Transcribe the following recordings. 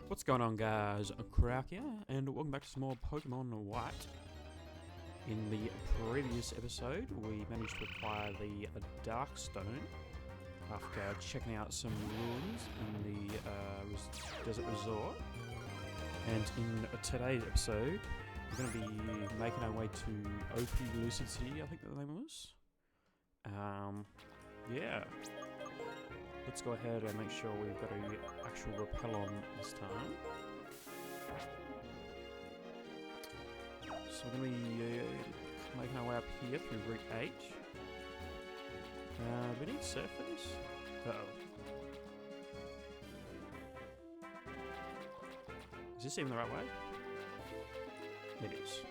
What's going on, guys? Crack here, and welcome back to some more Pokemon White. In the previous episode, we managed to acquire the Dark Stone after checking out some ruins in the Desert Resort. And in today's episode, we're going to be making our way to OP Lucid City, I think the name was. Yeah. Let's go ahead and make sure we've got an actual Repellon this time. So we're going to be making our way up here through Route 8. We need surfers. Uh-oh. Is this even the right way? It is.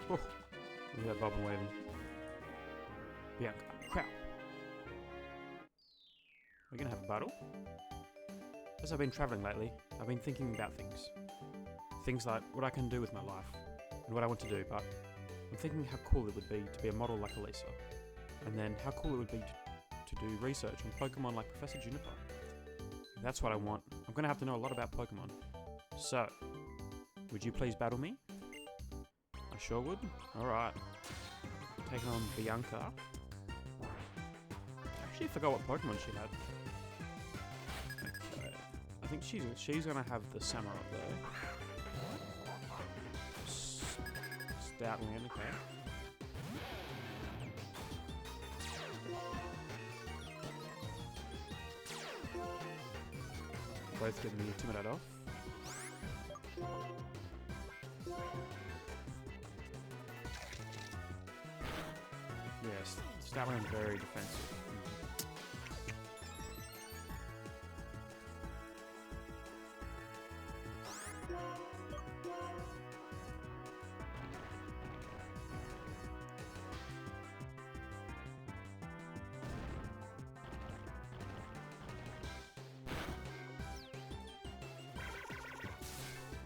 Oh, look at that bob and waving. Bianca, crap. We're gonna have a battle. As I've been travelling lately, I've been thinking about things. Things like what I can do with my life, and what I want to do, but I'm thinking how cool it would be to be a model like Elisa. And then how cool it would be to do research on Pokemon like Professor Juniper. If that's what I want, I'm gonna have to know a lot about Pokemon. So, would you please battle me? I sure would. Alright. Taking on Bianca. Actually, I forgot what Pokemon she had. Okay. I think she's gonna have the Samurott there. Stoutland, okay. Both getting the Intimidate off. Yes, Stoutland very defensive.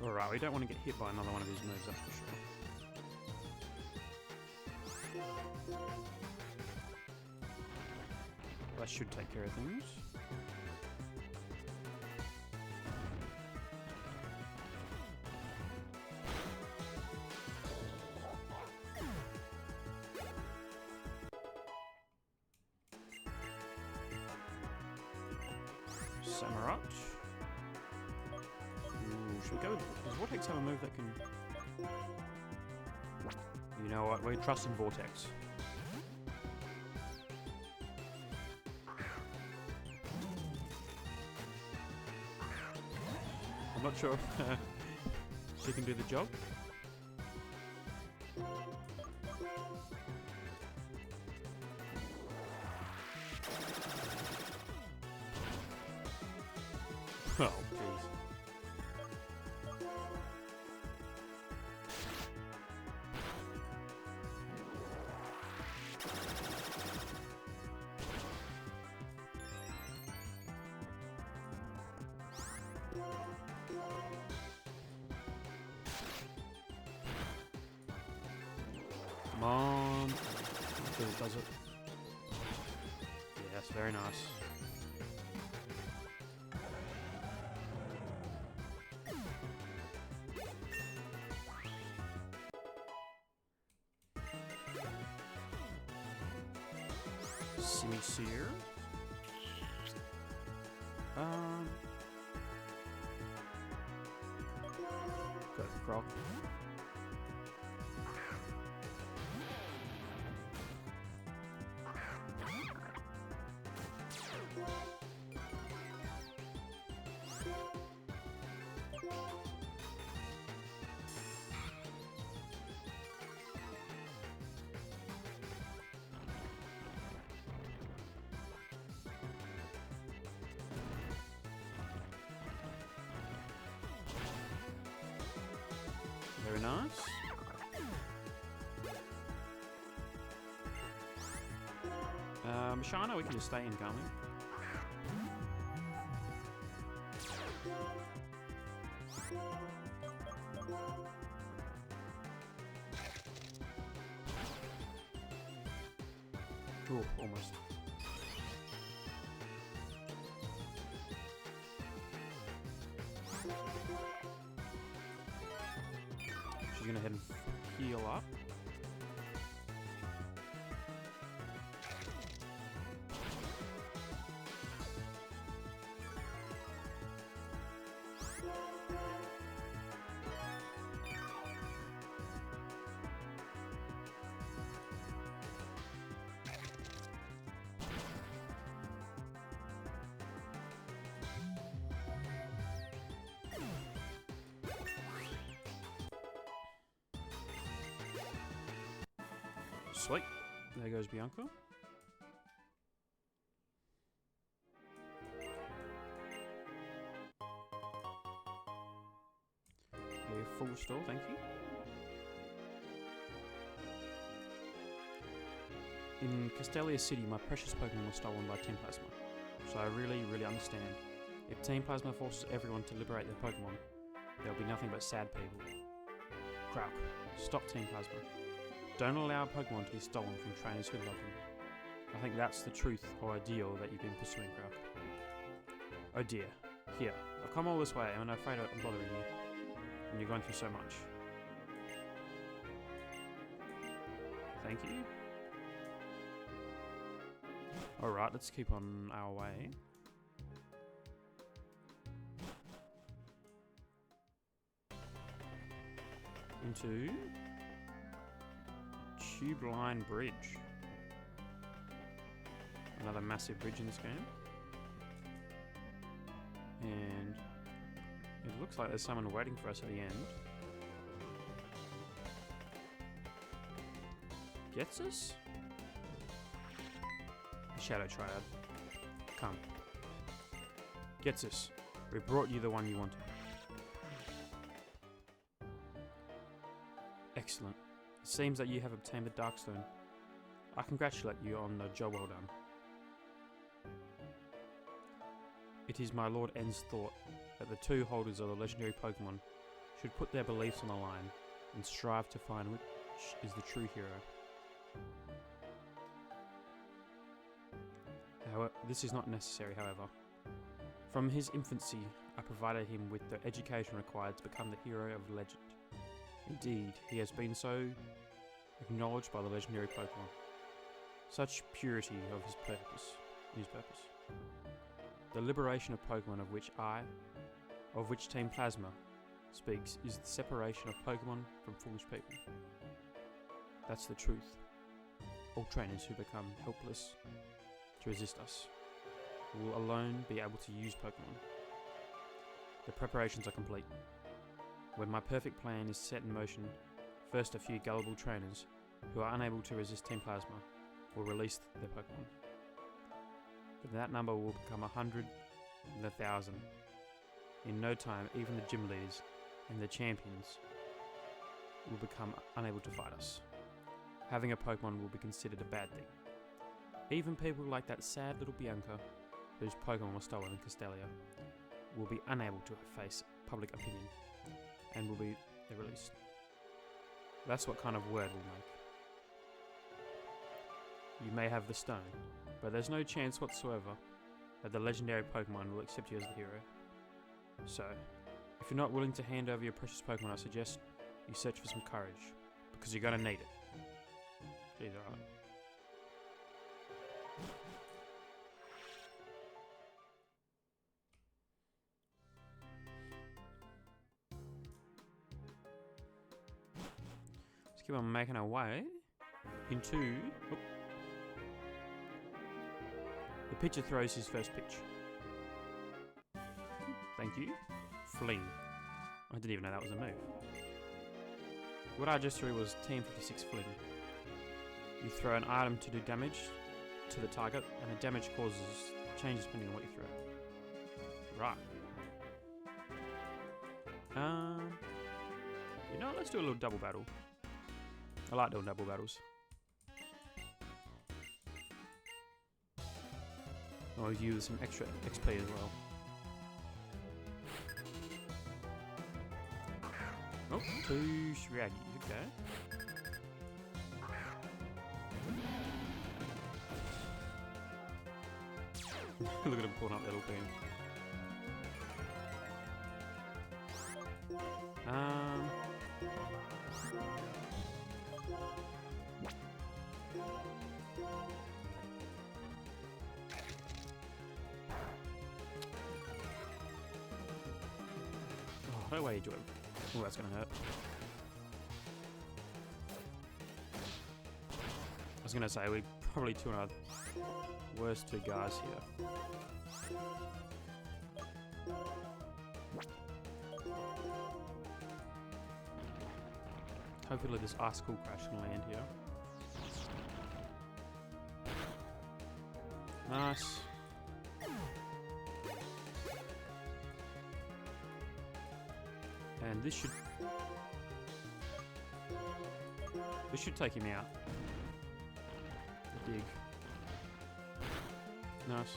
Alright, we don't want to get hit by another one of his moves, that's for sure. That should take care of things. Samurott. Ooh, should we go? Does Vortex have a move that can... You know what? We're trusting Vortex. I'm not sure if she can do the job. Oh, jeez. Come on. Hopefully it does it. Yes, very nice. Semi-Seer. Go with Croc. Very nice. Shana, we can just stay incoming. Oh, almost. She's gonna head and heal up. Sweet. There goes Bianca. A full store, thank you. In Castelia City, my precious Pokemon was stolen by Team Plasma. So I really understand. If Team Plasma forces everyone to liberate their Pokemon, there'll be nothing but sad people. Krauk, stop Team Plasma. Don't allow Pokemon to be stolen from trainers who love them. I think that's the truth or ideal that you've been pursuing, Krauk. Oh dear. Here, I've come all this way and I'm afraid I'm bothering you. And you're going through so much. Thank you. Alright, let's keep on our way. Into Tube Line Bridge. Another massive bridge in this game. And it looks like there's someone waiting for us at the end. Gets us? Shadow Triad. Come. Gets us. We brought you the one you wanted. Excellent. It seems that you have obtained the Darkstone. I congratulate you on the job well done. It is my Lord N's thought that the two holders of the legendary Pokemon should put their beliefs on the line and strive to find which is the true hero. However, this is not necessary, however. From his infancy, I provided him with the education required to become the hero of legend. Indeed, he has been so acknowledged by the legendary Pokemon. Such purity of his purpose. The liberation of Pokemon of which Team Plasma speaks is the separation of Pokemon from foolish people. That's the truth. All trainers who become helpless to resist us will alone be able to use Pokemon. The preparations are complete. When my perfect plan is set in motion, first a few gullible trainers who are unable to resist Team Plasma will release their Pokemon. But that number will become 100 and 1,000. In no time, even the gym leaders and the champions will become unable to fight us. Having a Pokemon will be considered a bad thing. Even people like that sad little Bianca, whose Pokemon was stolen in Castelia, will be unable to face public opinion and will be released. That's what kind of word we'll make. You may have the stone, but there's no chance whatsoever that the legendary Pokemon will accept you as the hero. So, if you're not willing to hand over your precious Pokemon, I suggest you search for some courage, because you're gonna need it. Jeez, alright. Let's keep on making our way into... Oh. The pitcher throws his first pitch. Thank you. Fling. I didn't even know that was a move. What I just threw was TM56 Fling. You throw an item to do damage to the target, and the damage changes depending on what you throw. Right. You know what, let's do a little double battle. I like doing double battles. I'll use some extra XP as well. Oh, 2 Shriaggy, okay. Look at him pulling up that little beam. Oh, no way you do it. Oh, that's gonna hurt. I was gonna say, we probably two of our worst two guys here. Hopefully this icicle crash can land here. Nice. And this should take him out. Dig. Nice.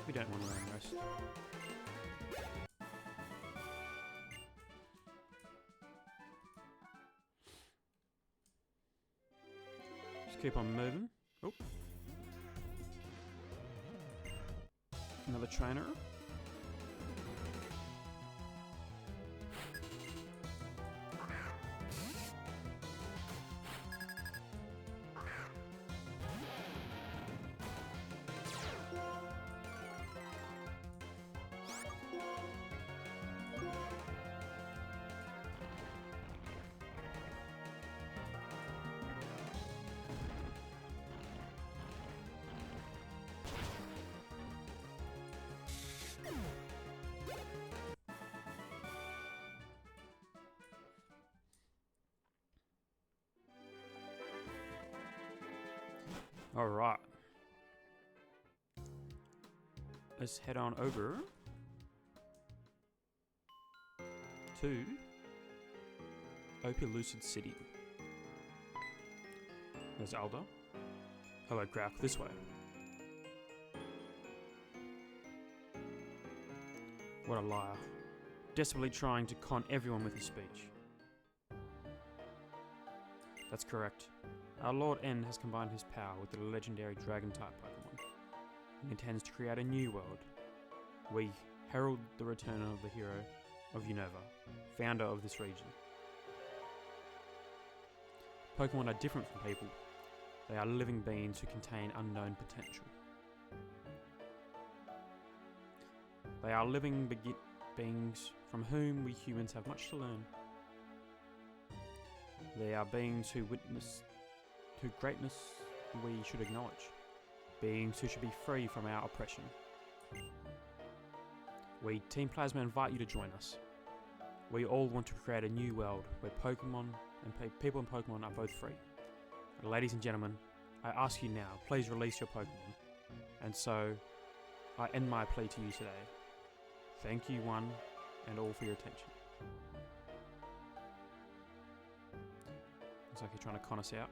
We don't want to rest. Just keep on moving. Oh. Another trainer. All right. Let's head on over to Ophilucid City. There's Alda. Hello, Krauk. This way. What a liar. Desperately trying to con everyone with his speech. That's correct. Our Lord N has combined his power with the legendary Dragon-type Pokémon and intends to create a new world. We herald the return of the hero of Unova, founder of this region. Pokémon are different from people. They are living beings who contain unknown potential. They are living beings from whom we humans have much to learn. They are beings who greatness we should acknowledge. Beings who should be free from our oppression. We, Team Plasma, invite you to join us. We all want to create a new world where Pokemon and people and Pokemon are both free. Ladies and gentlemen, I ask you now, please release your Pokemon. And so, I end my plea to you today. Thank you one and all for your attention. Looks like you're trying to con us out.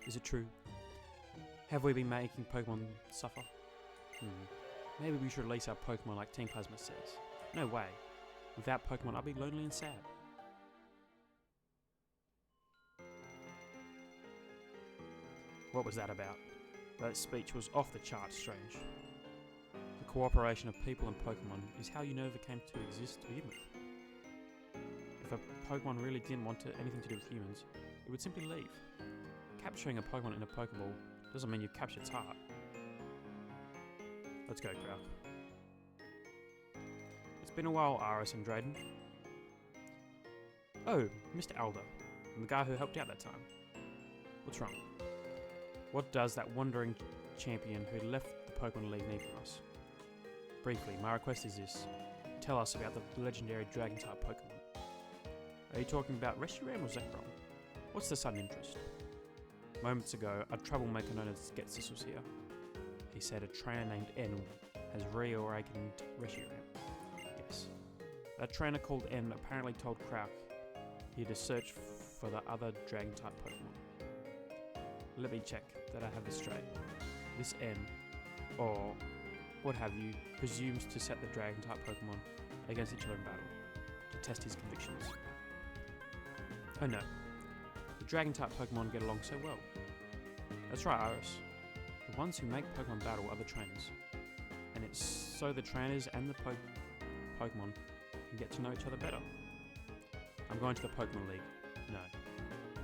Is it true? Have we been making Pokemon suffer? Maybe we should release our Pokemon like Team Plasma says. No way. Without Pokemon, I'll be lonely and sad. What was that about? That speech was off the charts strange. The cooperation of people and Pokemon is how Unova came to exist to begin with. If a Pokemon really didn't want anything to do with humans, it would simply leave. Capturing a Pokemon in a Pokeball doesn't mean you've captured its heart. Let's go, Krauk. It's been a while, Aris and Drayden. Oh, Mr. Alder. I'm the guy who helped out that time. What's wrong? What does that wandering champion who left the Pokemon League need from us? Briefly, my request is this. Tell us about the legendary Dragon-type Pokemon. Are you talking about Reshiram or Zekrom? What's the sudden interest? Moments ago, a troublemaker known as Getsis was here. He said a trainer named N has reawakened Reshiram. Yes. That trainer called N apparently told Krauk he had to search for the other Dragon-type Pokemon. Let me check that I have this straight. This N, or what have you, presumes to set the Dragon-type Pokemon against each other in battle, to test his convictions. Oh no, the Dragon-type Pokemon get along so well. That's right, Iris. The ones who make Pokemon battle are the trainers. And it's so the trainers and the Pokemon can get to know each other better. I'm going to the Pokemon League. No.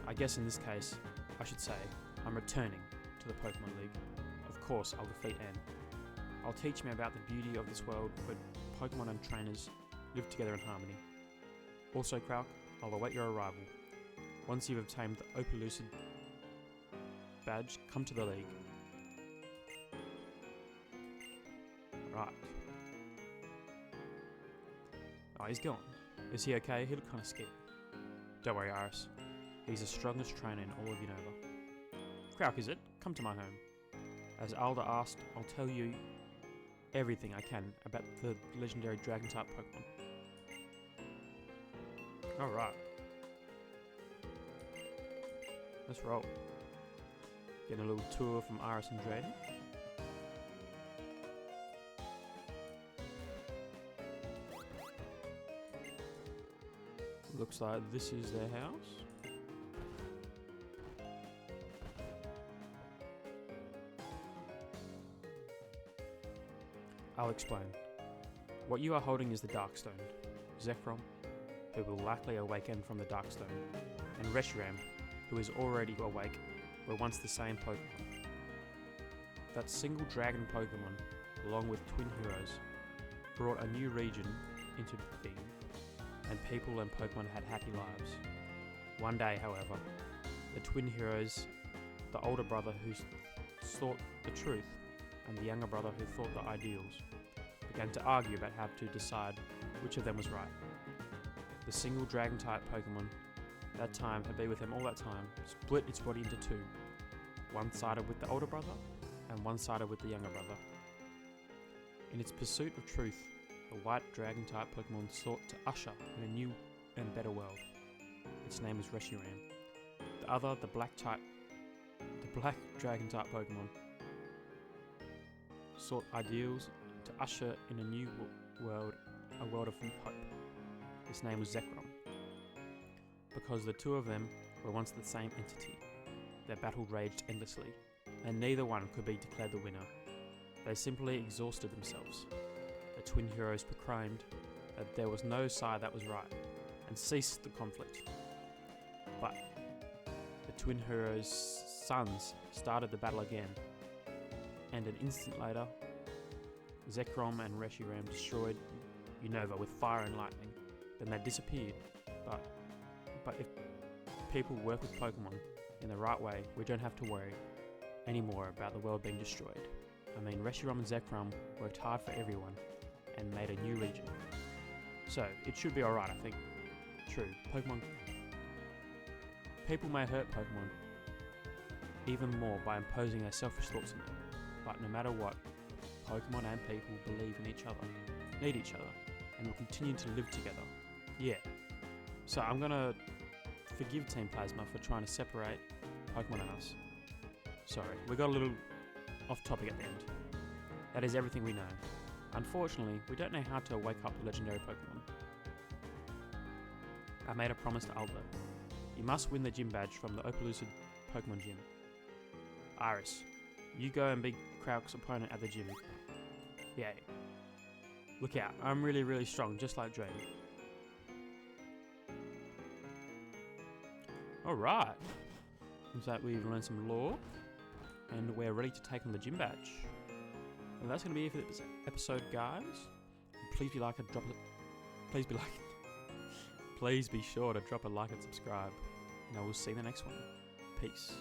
I guess in this case, I should say, I'm returning to the Pokemon League. Of course, I'll defeat N. I'll teach me about the beauty of this world where Pokemon and trainers live together in harmony. Also, Krauk, I'll await your arrival. Once you've obtained the Opelucid badge, come to the league. Right. Oh, he's gone. Is he okay? He looked kind of scared. Don't worry, Iris. He's the strongest trainer in all of Unova. Krauk, is it? Come to my home. As Alda asked, I'll tell you everything I can about the legendary Dragon-type Pokemon. Alright. Let's roll. Getting a little tour from Iris and Drayden. Looks like this is their house. I'll explain. What you are holding is the Darkstone. Zekrom, who will likely awaken from the Darkstone, and Reshiram, who is already awake, were once the same Pokemon. That single dragon Pokemon, along with twin heroes, brought a new region into being, and people and Pokemon had happy lives. One day, however, the twin heroes, the older brother who sought the truth, and the younger brother who thought the ideals, began to argue about how to decide which of them was right. The single dragon-type Pokemon, that time had been with them all that time, split its body into two. One sided with the older brother, and one sided with the younger brother. In its pursuit of truth, the white dragon-type Pokemon sought to usher in a new and better world. Its name is Reshiram. The other, the black dragon-type Pokemon, sought ideals to usher in a new world, a world of hope. Its name was Zekrom. Because the two of them were once the same entity, their battle raged endlessly, and neither one could be declared the winner. They simply exhausted themselves. The twin heroes proclaimed that there was no side that was right, and ceased the conflict. But the twin heroes' sons started the battle again, and an instant later, Zekrom and Reshiram destroyed Unova with fire and lightning. Then they disappeared. But if people work with Pokemon in the right way, we don't have to worry anymore about the world being destroyed. I mean, Reshiram and Zekrom worked hard for everyone and made a new region. So, it should be alright, I think. True, people may hurt Pokemon even more by imposing their selfish thoughts on them. But no matter what, Pokemon and people believe in each other, need each other, and will continue to live together. Yeah. So I'm gonna forgive Team Plasma for trying to separate Pokemon and us. Sorry, we got a little off topic at the end. That is everything we know. Unfortunately, we don't know how to wake up the legendary Pokemon. I made a promise to Aldo. You must win the gym badge from the Opelucid Pokemon Gym. Iris, you go and beat Krauk's opponent at the gym. Yay. Look out, I'm really, really strong, just like Drayden. Alright. Looks like we've learned some lore, and we're ready to take on the gym badge. And that's going to be it for this episode, guys. Please be Please be sure to drop a like and subscribe. And I will see you in the next one. Peace.